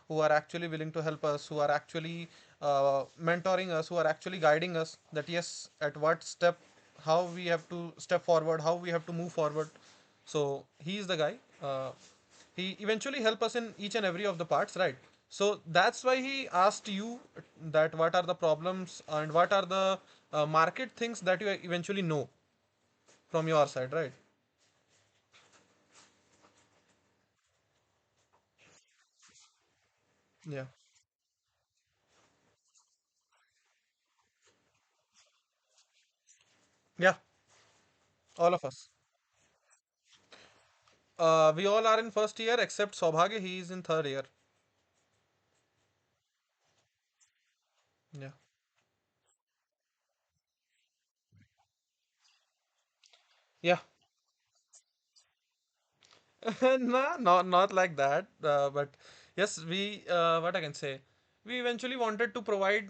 S2: Who are actually willing to help us, who are actually mentoring us, who are actually guiding us, that yes, at what step, how we have to step forward, how we have to move forward. So he is the guy. He eventually help us in each and every of the parts, right? So that's why he asked you that what are the problems and what are the market things that you eventually know from your side, right? Yeah, yeah, all of us. We all are in first year except Saubhagya, he is in third year. Yeah. Yeah. No, not like that. But yes, we what I can say, we eventually wanted to provide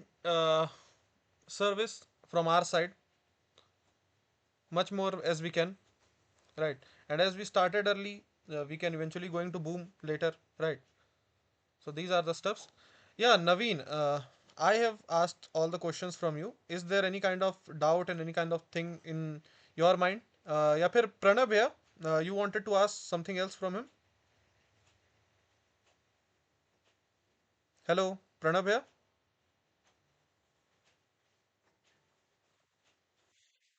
S2: service from our side much more as we can, right? And as we started early, we can eventually going to boom later, right? So these are the steps. Yeah, Naveen, I have asked all the questions from you. Is there any kind of doubt and any kind of thing in your mind? या फिर Pranab here, you wanted to ask something else from him? Hello, Pranav here.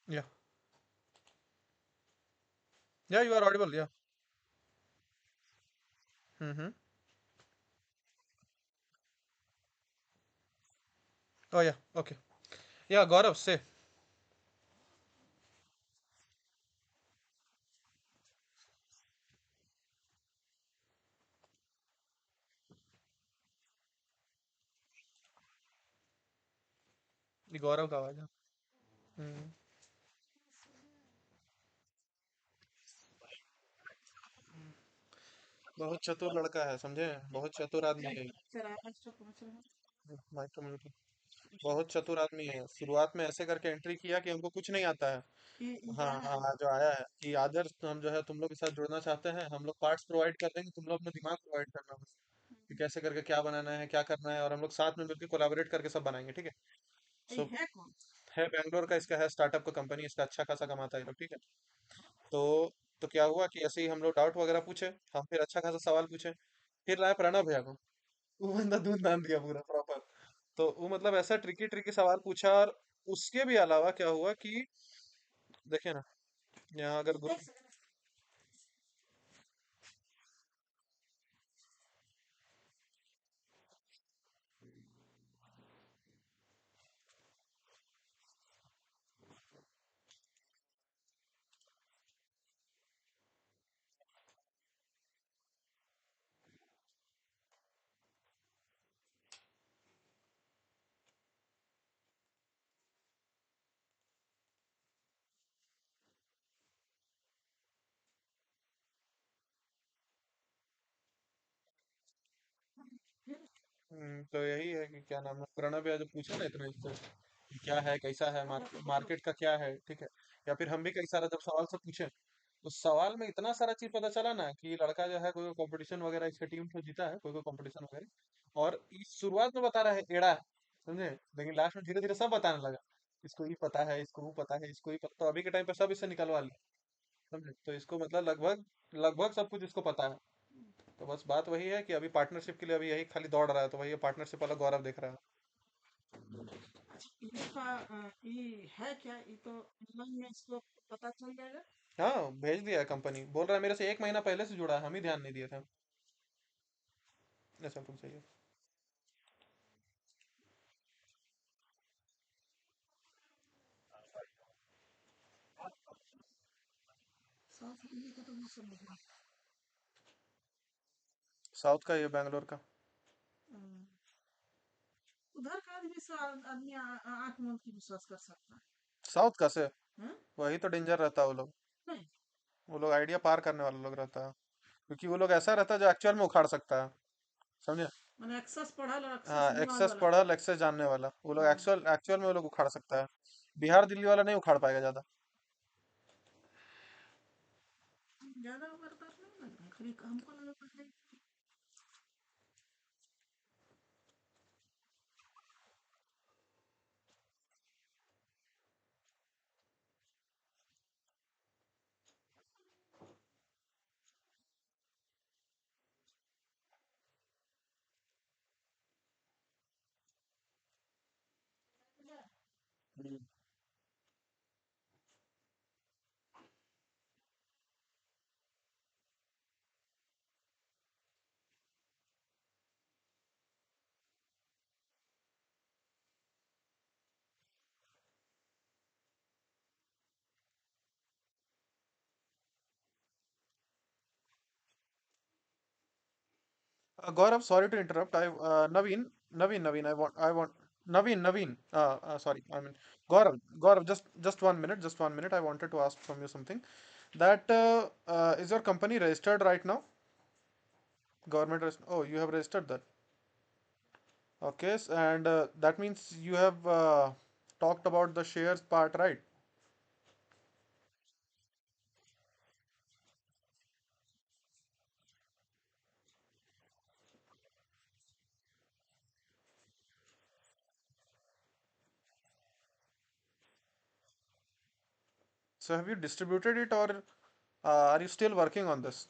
S2: Yeah, yeah, you are audible. Yeah. Mm-hmm. Oh yeah. Okay. Yeah, Gaurav, say. ये गौरव का आवाज है। हम्म। बहुत चतुर लड़का है, समझे? बहुत चतुर आदमी है। माइक तो म्यूट। बहुत चतुर आदमी है। शुरुआत में ऐसे करके एंट्री किया कि हमको कुछ नहीं आता है। हाँ हाँ, जो आया है कि आदर्श, हम जो है तुम लोग के साथ जुड़ना चाहते हैं, हम लोग पार्ट्स प्रोवाइड कर देंगे, तुम लोग अपना दिमाग प्रोवाइड करना बस, कि कैसे करके क्या बनाना है, क्या करना है, और हम लोग साथ में मिलकर कोलैबोरेट करके सब बनाएंगे, ठीक है? सो है बैंगलोर का, इसका है स्टार्टअप का कंपनी, इसका अच्छा खासा कमाता है ये लोग, ठीक है? तो तो क्या हुआ कि ऐसे ही हम लोग डाउट वगैरह पूछे, हम फिर अच्छा खासा सवाल पूछे, फिर लाए प्रणब भैया को। वो बंदा दूध दान दिया पूरा प्रॉपर। तो वो मतलब ऐसा ट्रिकी ट्रिकी सवाल पूछा, और उसके भी अलावा क्या हुआ कि देखिए ना, यहाँ अगर तो यही है कि क्या नाम है, प्रणब भैया जो पूछा ना इतना इससे कि क्या है, कैसा है, मार्केट का क्या है, ठीक है? या फिर हम भी कई सारा जब सवाल से पूछे, तो सवाल में इतना सारा चीज पता चला ना कि लड़का जो है कोई कंपटीशन वगैरह, इसका टीम तो जीता है कोई कोई कंपटीशन वगैरह, और इस शुरुआत में बता रहा है एड़ा है, समझे? लेकिन लास्ट में धीरे धीरे सब बताने लगा, इसको ये पता है, इसको वो पता है, इसको ये पता, तो अभी के टाइम पे सब इससे निकलवा लिया, समझे? तो इसको मतलब लगभग लगभग सब कुछ इसको पता है। तो बस बात वही है कि अभी पार्टनरशिप के लिए अभी यही खाली दौड़ रहा है, तो वही पार्टनरशिप वाला गौरव देख रहा है। हाँ, भेज दिया है कंपनी, बोल रहा है मेरे से 1 महीना पहले से जुड़ा है, हम ही ध्यान नहीं दिए थे। ऐसा कुछ चाहिए। साउथ का, ये बैंगलोर का। साउथ का से वही तो डेंजर रहता है वो लोग। वो लोग आइडिया पार करने वाले लोग रहता है, क्योंकि वो लोग ऐसा रहता है जो एक्चुअल में उखाड़ सकता है, समझे? हाँ, एक्सेस पढ़ल एक्सेस जानने वाला, वो लोग एक्चुअल एक्चुअल में वो लोग उखाड़ सकता है। बिहार दिल्ली वाला नहीं उखाड़ पाएगा ज्यादा। Gaurav, sorry to interrupt. Naveen, I want. Naveen. Sorry, I mean Gaurav. Just 1 minute. I wanted to ask from you something. That is your company registered right now? Government registered. Oh, you have registered that. Okay, and that means you have talked about the shares part, right? So have you distributed it, or are you still working on this?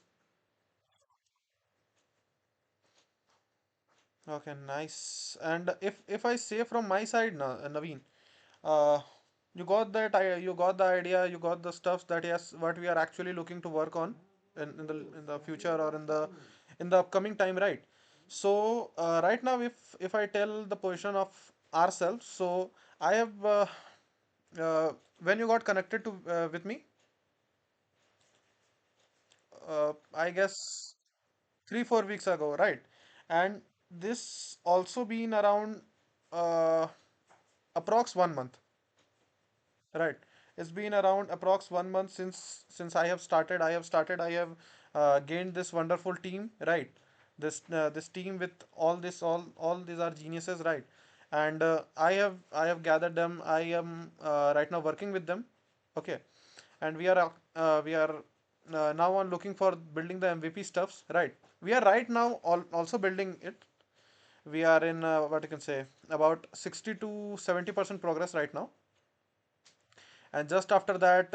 S2: Okay, nice. And if I say from my side, Naveen, uh, you got the idea, you got the stuff that yes, what we are actually looking to work on in the future or in the upcoming time, right? So right now, if I tell the position of ourselves, so I have when you got connected to with me, I guess 3 4 weeks ago, right? And this also been around uh, approx 1 month, right? It's been around approx 1 month since I have started. I have gained this wonderful team, right? This team with all these are geniuses, right? And I have gathered them. I am right now working with them, okay? And we are now on looking for building the MVP stuffs, right? We are right now also building it. We are in what you can say about 60 to 70% progress right now, and just after that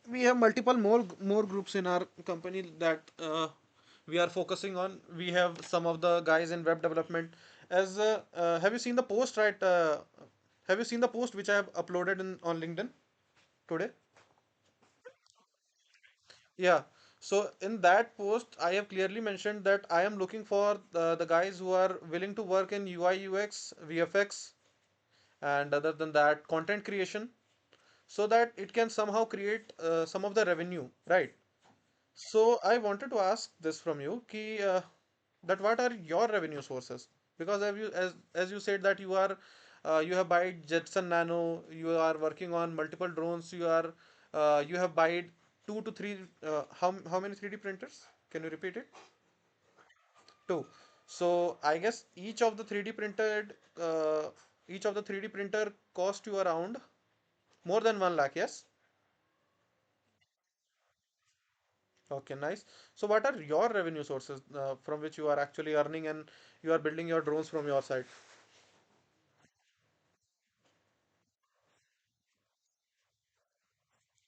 S2: we have multiple more groups in our company that we are focusing on. We have some of the guys in web development. As have you seen the post, right? Have you seen the post which I have uploaded in on LinkedIn today? Yeah. So in that post, I have clearly mentioned that I am looking for the guys who are willing to work in UI, UX, VFX, and other than that, content creation, so that it can somehow create some of the revenue, right? So I wanted to ask this from you, that what are your revenue sources? Because as you said that you have buyed Jetson Nano, you are working on multiple drones, you have buyed 2 to 3 how many 3D printers? Can you repeat it? Two. So I guess each of the 3D printer cost you around more than 1 lakh, yes? Okay, nice. So what are your revenue sources from which you are actually earning and you are building your drones from your side?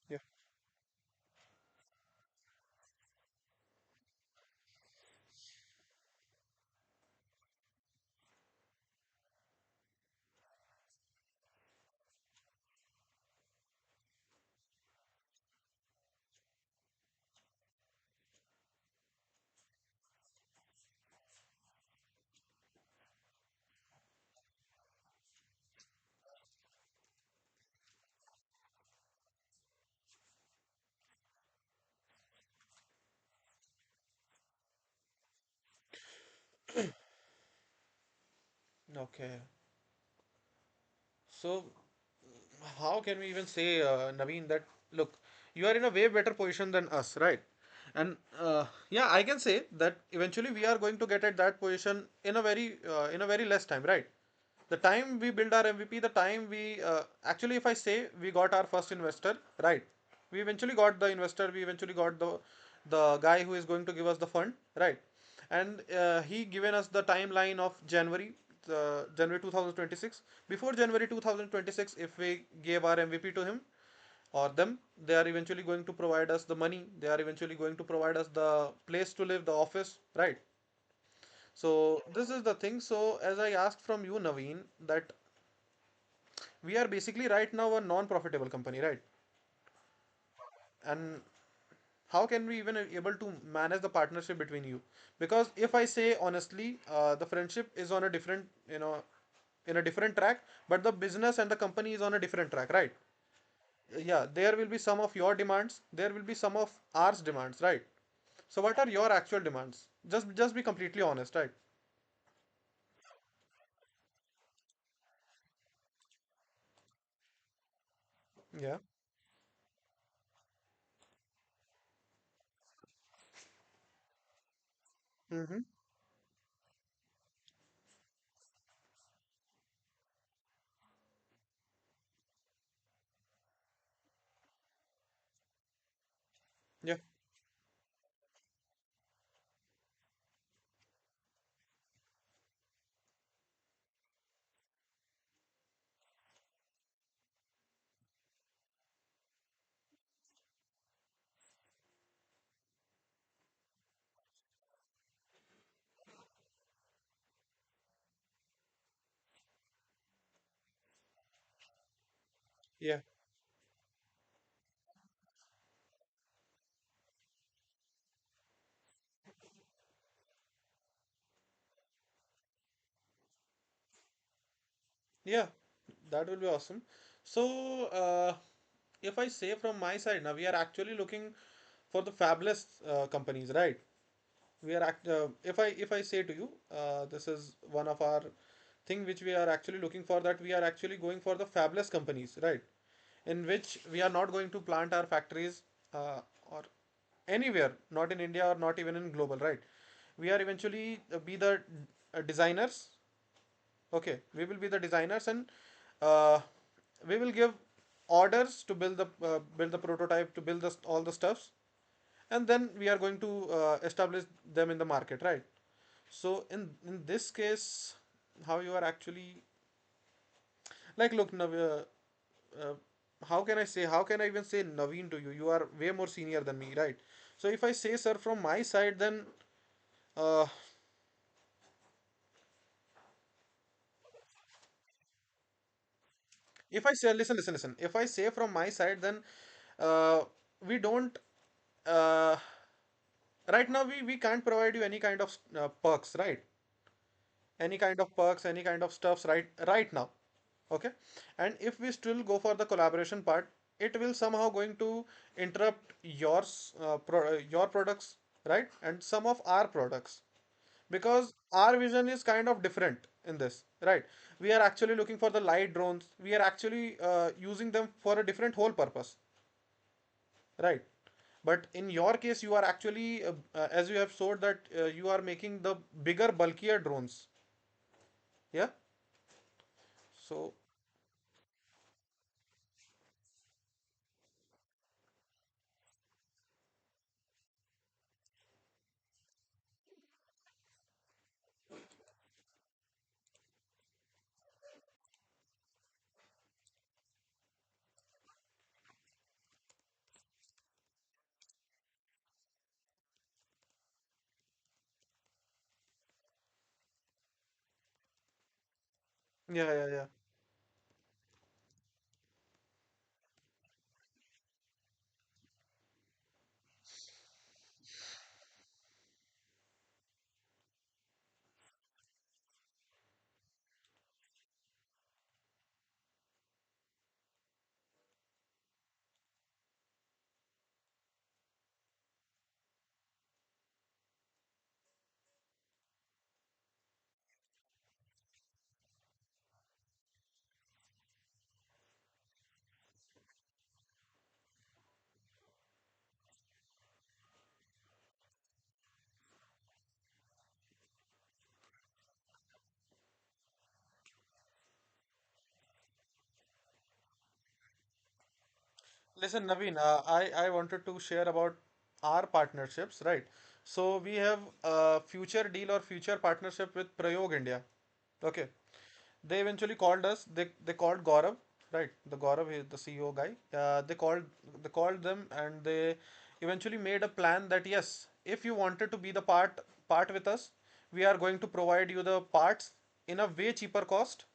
S2: Yeah. Okay. So how can we even say, Naveen, that look, you are in a way better position than us, right? And yeah, I can say that eventually we are going to get at that position in a very less time, right? The time we build our MVP, the time we actually, if I say we got our first investor, right? We eventually got the investor. We eventually got the guy who is going to give us the fund, right? And he given us the timeline of January 2026. Before January 2026, if we gave our MVP to him or them, they are eventually going to provide us the money. They are eventually going to provide us the place to live, the office, right? So this is the thing. So as I asked from you, Naveen, that we are basically right now a non-profitable company, right? And how can we even able to manage the partnership between you? Because if I say honestly, the friendship is on a different, in a different track, but the business and the company is on a different track, right? Yeah, there will be some of your demands, there will be some of ours demands, right? So what are your actual demands? Just be completely honest, right? Yeah. Mm-hmm. Yeah. Yeah. Yeah, that will be awesome. So, if I say from my side now, we are actually looking for the fabulous companies, right? If I say to you, this is one of our thing which we are actually looking for, that we are actually going for the fabulous companies, right? In which we are not going to plant our factories or anywhere, not in India or not even in global, right? We are eventually be the designers. Okay, we will be the designers, and uh, we will give orders to build the prototype, to build all the stuffs, and then we are going to establish them in the market, right? So in this case, how you are actually, like, look, uh, how can I say, how can I even say Naveen to you? You are way more senior than me, right? So if I say sir from my side, then uh, if I say, listen, if I say from my side, then uh, we don't uh, right now, we can't provide you any kind of perks, right? Any kind of perks, any kind of stuffs, right now. Okay, and if we still go for the collaboration part, it will somehow going to interrupt your products, right, and some of our products, because our vision is kind of different in this, right? We are actually looking for the light drones. We are actually using them for a different whole purpose, right? But in your case, you are actually as you have showed that you are making the bigger, bulkier drones. Yeah. So yeah, yeah, yeah. Listen, Naveen, I wanted to share about our partnerships, right? So we have a future deal or future partnership with Prayog India. Okay. They eventually called us. They called Gaurav, right? The Gaurav is the CEO guy. They called them, and they eventually made a plan that yes, if you wanted to be the part with us, we are going to provide you the parts in a way cheaper cost.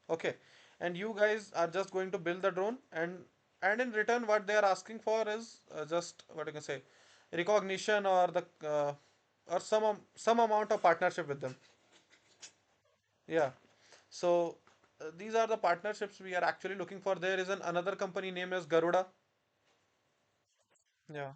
S2: Okay, and you guys are just going to build the drone, and in return, what they are asking for is just what you can say, recognition, or the or some amount of partnership with them. Yeah. So these are the partnerships we are actually looking for. There is another company named as Garuda. Yeah.